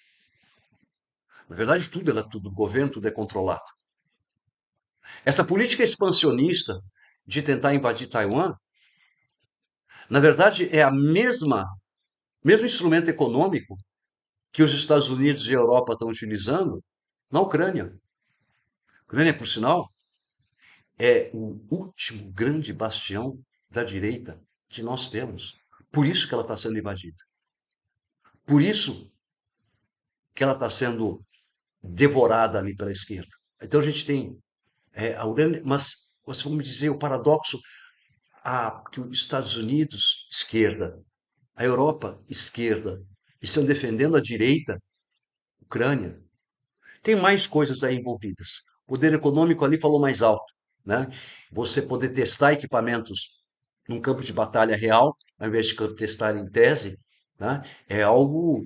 Na verdade, tudo, governo, tudo é controlado. Essa política expansionista de tentar invadir Taiwan, na verdade, é a mesmo instrumento econômico que os Estados Unidos e a Europa estão utilizando na Ucrânia. A Ucrânia, por sinal, é o último grande bastião da direita que nós temos. Por isso que ela está sendo invadida. Por isso que ela está sendo devorada ali pela esquerda. Então a gente tem a Ucrânia, mas vocês vão me dizer o paradoxo, que os Estados Unidos, esquerda, a Europa, esquerda, estão defendendo a direita, Ucrânia. Tem mais coisas aí envolvidas. O poder econômico ali falou mais alto, né? Você poder testar equipamentos num campo de batalha real, ao invés de testar em tese, né? É algo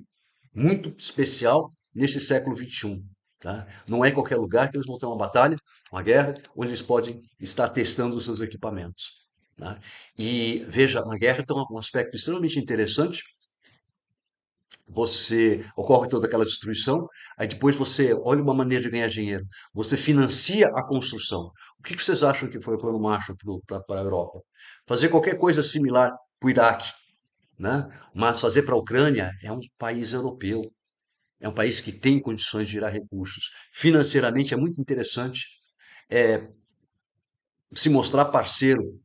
muito especial nesse século XXI. Tá? Não é em qualquer lugar que eles vão ter uma batalha, uma guerra, onde eles podem estar testando os seus equipamentos. Tá? E veja, na guerra tem um aspecto extremamente interessante. Você ocorre toda aquela destruição, aí depois você olha uma maneira de ganhar dinheiro. Você financia a construção. O que vocês acham que foi o plano Marshall para a Europa? Fazer qualquer coisa similar para o Iraque, né? Mas fazer para a Ucrânia é um país europeu. É um país que tem condições de gerar recursos. Financeiramente é muito interessante se mostrar parceiro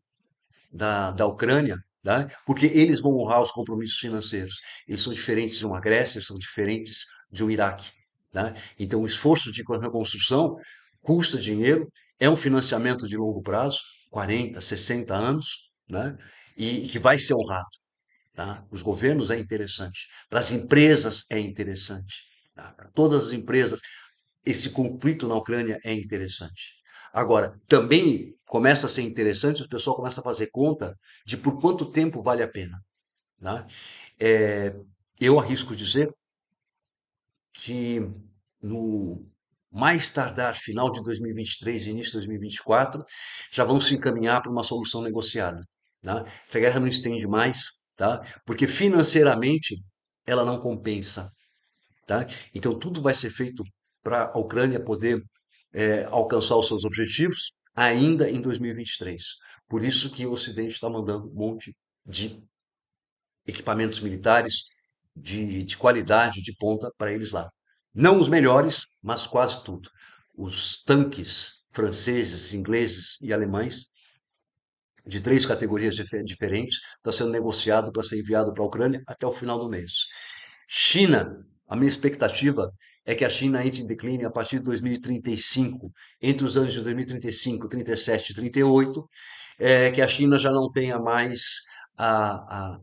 da Ucrânia, né? Porque eles vão honrar os compromissos financeiros. Eles são diferentes de uma Grécia, são diferentes de um Iraque. Né? Então, o esforço de reconstrução custa dinheiro, é um financiamento de longo prazo, 40, 60 anos, né? E que vai ser honrado. Tá? Os governos é interessante, para as empresas é interessante, tá? Para todas as empresas, esse conflito na Ucrânia é interessante. Agora, também começa a ser interessante, o pessoal começa a fazer conta de por quanto tempo vale a pena. Tá? Eu arrisco dizer que no mais tardar final de 2023 e início de 2024, já vão se encaminhar para uma solução negociada. Tá? Essa guerra não estende mais, tá? Porque financeiramente ela não compensa. Tá? Então tudo vai ser feito para a Ucrânia poder alcançar os seus objetivos ainda em 2023. Por isso que o Ocidente está mandando um monte de equipamentos militares de qualidade, de ponta para eles lá. Não os melhores, mas quase tudo. Os tanques franceses, ingleses e alemães, de três categorias diferentes, está sendo negociado para ser enviado para a Ucrânia até o final do mês. China, a minha expectativa é que a China entre em declínio a partir de 2035, entre os anos de 2035, 37 e 38, que a China já não tenha mais a,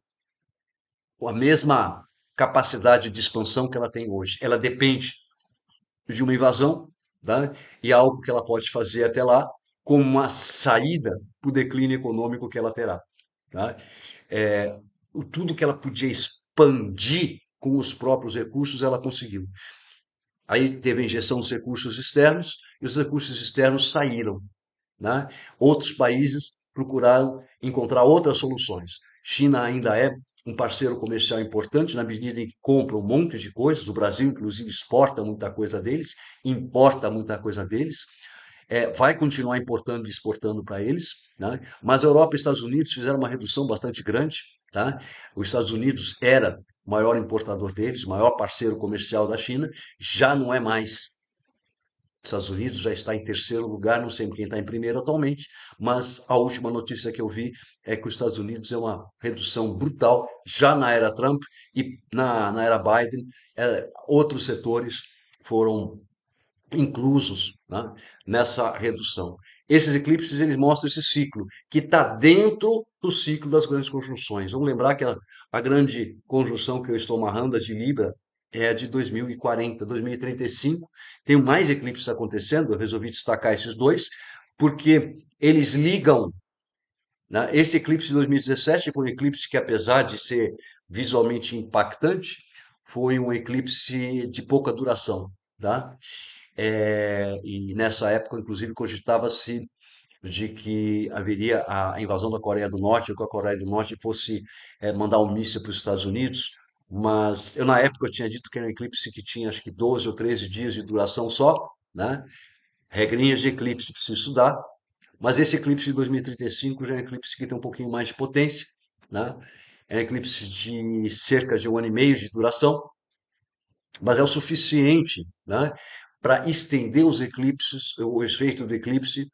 a mesma capacidade de expansão que ela tem hoje. Ela depende de uma invasão, tá? E algo que ela pode fazer até lá, como uma saída para o declínio econômico que ela terá. Tá? É, tudo que ela podia expandir com os próprios recursos, ela conseguiu. Aí teve a injeção dos recursos externos e os recursos externos saíram, né? Outros países procuraram encontrar outras soluções. China ainda é um parceiro comercial importante na medida em que compra um monte de coisas. O Brasil, inclusive, exporta muita coisa deles, importa muita coisa deles. Vai continuar importando e exportando para eles, né? Mas a Europa e os Estados Unidos fizeram uma redução bastante grande, tá? Os Estados Unidos era o maior importador deles, o maior parceiro comercial da China, já não é mais. Os Estados Unidos já está em terceiro lugar, não sei quem está em primeiro atualmente, mas a última notícia que eu vi é que os Estados Unidos é uma redução brutal, já na era Trump e na era Biden, outros setores foram inclusos, né, nessa redução. Esses eclipses eles mostram esse ciclo que está dentro do ciclo das grandes conjunções. Vamos lembrar que a grande conjunção que eu estou amarrando, a de Libra, é a de 2040, 2035. Tem mais eclipses acontecendo, eu resolvi destacar esses dois, porque eles ligam, né? Esse eclipse de 2017 foi um eclipse que, apesar de ser visualmente impactante, foi um eclipse de pouca duração, tá? E nessa época, inclusive, cogitava-se de que haveria a invasão da Coreia do Norte, ou que a Coreia do Norte fosse mandar um míssil para os Estados Unidos, mas eu na época eu tinha dito que era um eclipse que tinha acho que 12 ou 13 dias de duração só, né? Regrinhas de eclipse para se estudar, mas esse eclipse de 2035 já é um eclipse que tem um pouquinho mais de potência, né? É um eclipse de cerca de um ano e meio de duração, mas é o suficiente, né, para estender os eclipses, o efeito do eclipse,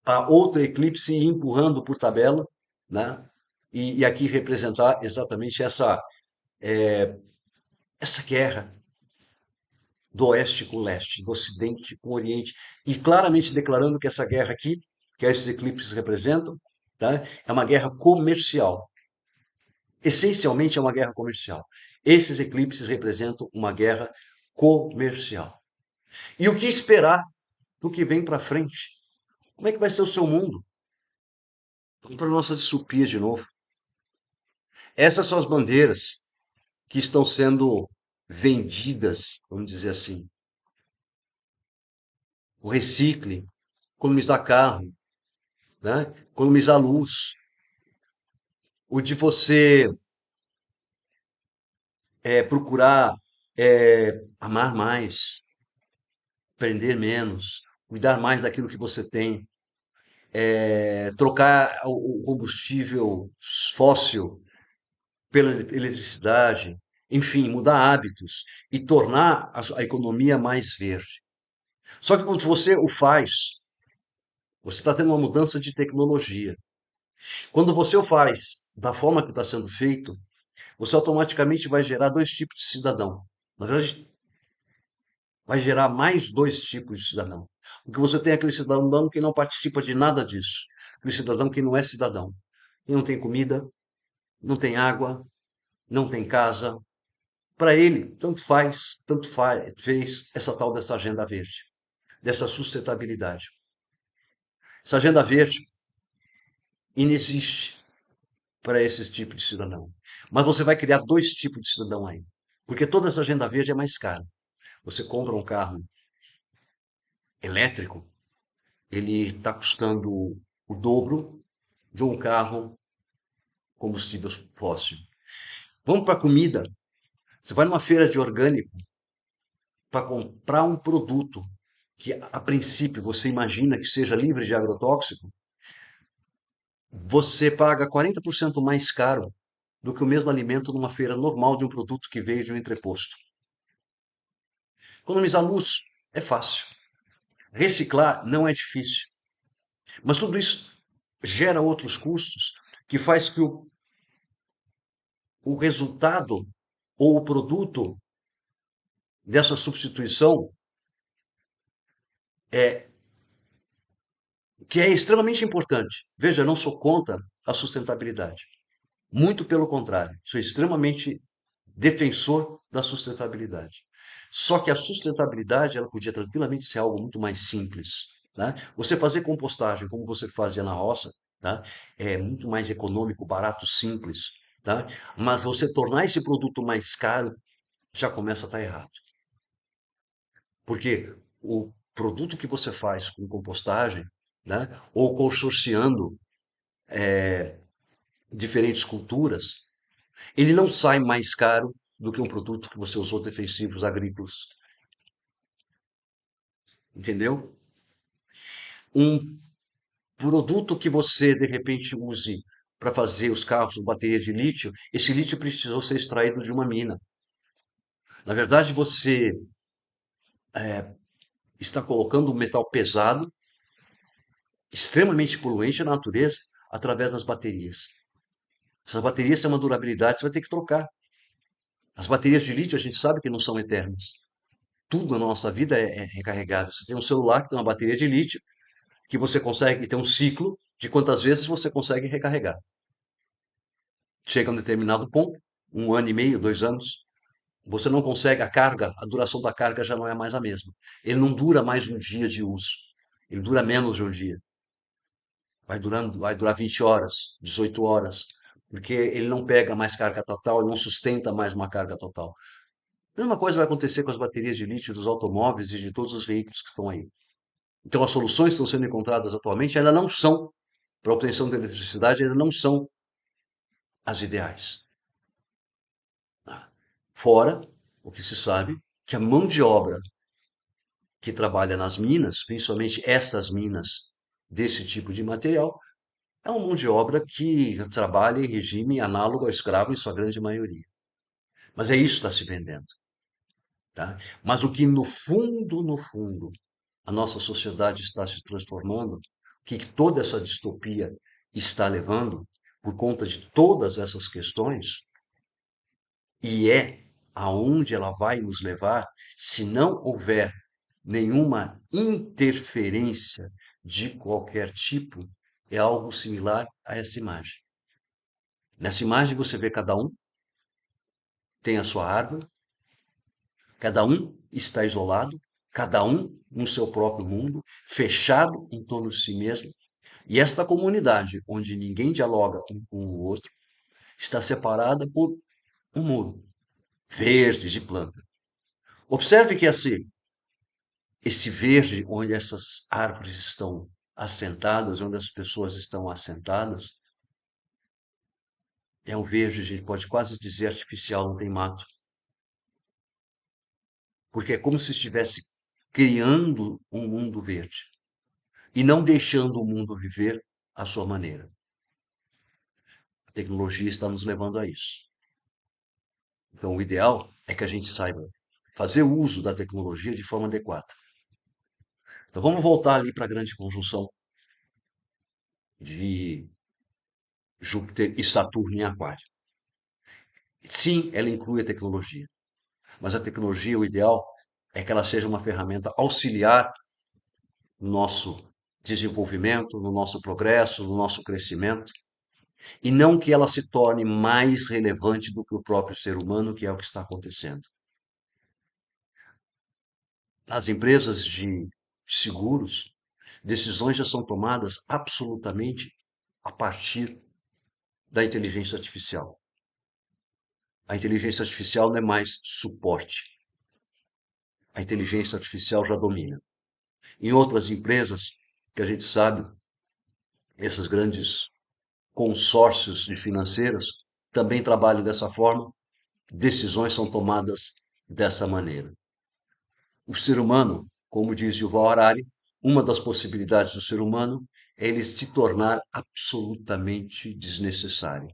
a outro eclipse e ir empurrando por tabela, né, e aqui representar exatamente essa guerra do oeste com o leste, do ocidente com o oriente, e claramente declarando que essa guerra aqui, que esses eclipses representam, tá, é uma guerra comercial. Essencialmente é uma guerra comercial. Esses eclipses representam uma guerra comercial. E o que esperar do que vem para frente? Como é que vai ser o seu mundo? Vamos para a nossa distopia de novo. Essas são as bandeiras que estão sendo vendidas, vamos dizer assim. O recicle, economizar carro, né? Economizar luz. O de você procurar amar mais, prender menos, cuidar mais daquilo que você tem, trocar o combustível fóssil pela eletricidade, enfim, mudar hábitos e tornar a economia mais verde. Só que quando você o faz, você está tendo uma mudança de tecnologia. Quando você o faz da forma que está sendo feito, você automaticamente vai gerar dois tipos de cidadão. Na verdade, vai gerar mais dois tipos de cidadão. Porque você tem aquele cidadão que não participa de nada disso. Aquele cidadão que não é cidadão. Que não tem comida, não tem água, não tem casa. Para ele, tanto faz, fez essa tal dessa agenda verde, dessa sustentabilidade. Essa agenda verde inexiste para esse tipo de cidadão. Mas você vai criar dois tipos de cidadão aí. Porque toda essa agenda verde é mais cara. Você compra um carro elétrico, ele está custando o dobro de um carro combustível fóssil. Vamos para a comida. Você vai numa feira de orgânico para comprar um produto que, a princípio, você imagina que seja livre de agrotóxico, você paga 40% mais caro do que o mesmo alimento numa feira normal de um produto que veio de um entreposto. Economizar luz é fácil. Reciclar não é difícil. Mas tudo isso gera outros custos que faz que o resultado ou o produto dessa substituição é que é extremamente importante. Veja, eu não sou contra a sustentabilidade. Muito pelo contrário, sou extremamente defensor da sustentabilidade. Só que a sustentabilidade ela podia tranquilamente ser algo muito mais simples. Né? Você fazer compostagem como você fazia na roça, tá? É muito mais econômico, barato, simples. tá? Mas você tornar esse produto mais caro já começa a estar errado. Porque o produto que você faz com compostagem, né, ou consorciando diferentes culturas, ele não sai mais caro do que um produto que você usou defensivos agrícolas, entendeu? Um produto que você de repente use para fazer os carros, baterias de lítio, esse lítio precisou ser extraído de uma mina. Na verdade, você está colocando um metal pesado, extremamente poluente na natureza, através das baterias. Essas baterias têm uma durabilidade, você vai ter que trocar. As baterias de lítio a gente sabe que não são eternas. Tudo na nossa vida é recarregável. Você tem um celular que tem uma bateria de lítio, que você consegue ter um ciclo de quantas vezes você consegue recarregar. Chega a um determinado ponto, 1 ano e meio, 2 anos, você não consegue a carga, a duração da carga já não é mais a mesma. Ele não dura mais um dia de uso. Ele dura menos de um dia. Vai durar 20 horas, 18 horas, porque ele não pega mais carga total, ele não sustenta mais uma carga total. A mesma coisa vai acontecer com as baterias de lítio dos automóveis e de todos os veículos que estão aí. Então, as soluções que estão sendo encontradas atualmente, ainda não são, para a obtenção de eletricidade, ainda não são as ideais. Fora o que se sabe, que a mão de obra que trabalha nas minas, principalmente estas minas desse tipo de material, é uma mão de obra que trabalha em regime análogo ao escravo em sua grande maioria. Mas é isso que está se vendendo. Tá? Mas o que no fundo, a nossa sociedade está se transformando, o que toda essa distopia está levando, por conta de todas essas questões, e é aonde ela vai nos levar, se não houver nenhuma interferência de qualquer tipo, é algo similar a essa imagem. Nessa imagem você vê cada um tem a sua árvore, cada um está isolado, cada um no seu próprio mundo, fechado em torno de si mesmo. E esta comunidade, onde ninguém dialoga um com o outro, está separada por um muro verde de planta. Observe que esse verde, onde essas árvores estão assentadas, onde as pessoas estão assentadas, é um verde, a gente pode quase dizer artificial, não tem mato. Porque é como se estivesse criando um mundo verde e não deixando o mundo viver à sua maneira. A tecnologia está nos levando a isso. Então, o ideal é que a gente saiba fazer uso da tecnologia de forma adequada. Então, vamos voltar ali para a grande conjunção de Júpiter e Saturno em Aquário. Sim, ela inclui a tecnologia, mas a tecnologia, o ideal é que ela seja uma ferramenta auxiliar no nosso desenvolvimento, no nosso progresso, no nosso crescimento, e não que ela se torne mais relevante do que o próprio ser humano, que é o que está acontecendo. Nas empresas de seguros, decisões já são tomadas absolutamente a partir da inteligência artificial. A inteligência artificial não é mais suporte. A inteligência artificial já domina. Em outras empresas, que a gente sabe, esses grandes consórcios de financeiras também trabalham dessa forma, decisões são tomadas dessa maneira. O ser humano, como diz Yuval Harari, uma das possibilidades do ser humano é ele se tornar absolutamente desnecessário.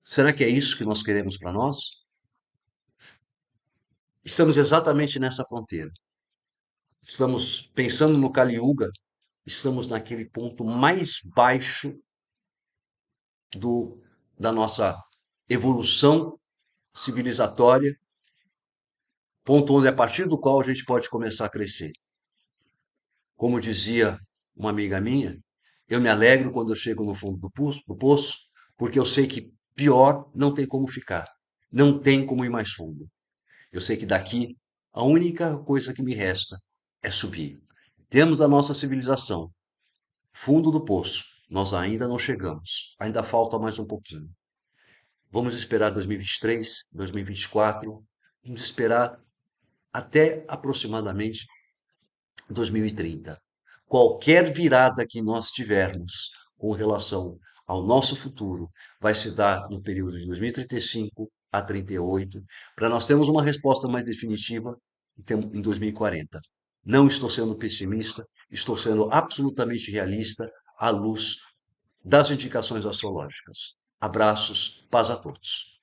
Será que é isso que nós queremos para nós? Estamos exatamente nessa fronteira. Estamos pensando no Kali Yuga, estamos naquele ponto mais baixo da nossa evolução civilizatória, ponto onde a partir do qual a gente pode começar a crescer. Como dizia uma amiga minha, eu me alegro quando eu chego no fundo do poço, porque eu sei que pior não tem como ficar, não tem como ir mais fundo. Eu sei que daqui a única coisa que me resta é subir. Temos a nossa civilização, fundo do poço, nós ainda não chegamos, ainda falta mais um pouquinho. Vamos esperar 2023, 2024, vamos esperar até aproximadamente 2030. Qualquer virada que nós tivermos com relação ao nosso futuro vai se dar no período de 2035 a 38, para nós termos uma resposta mais definitiva em 2040. Não estou sendo pessimista, estou sendo absolutamente realista à luz das indicações astrológicas. Abraços, paz a todos.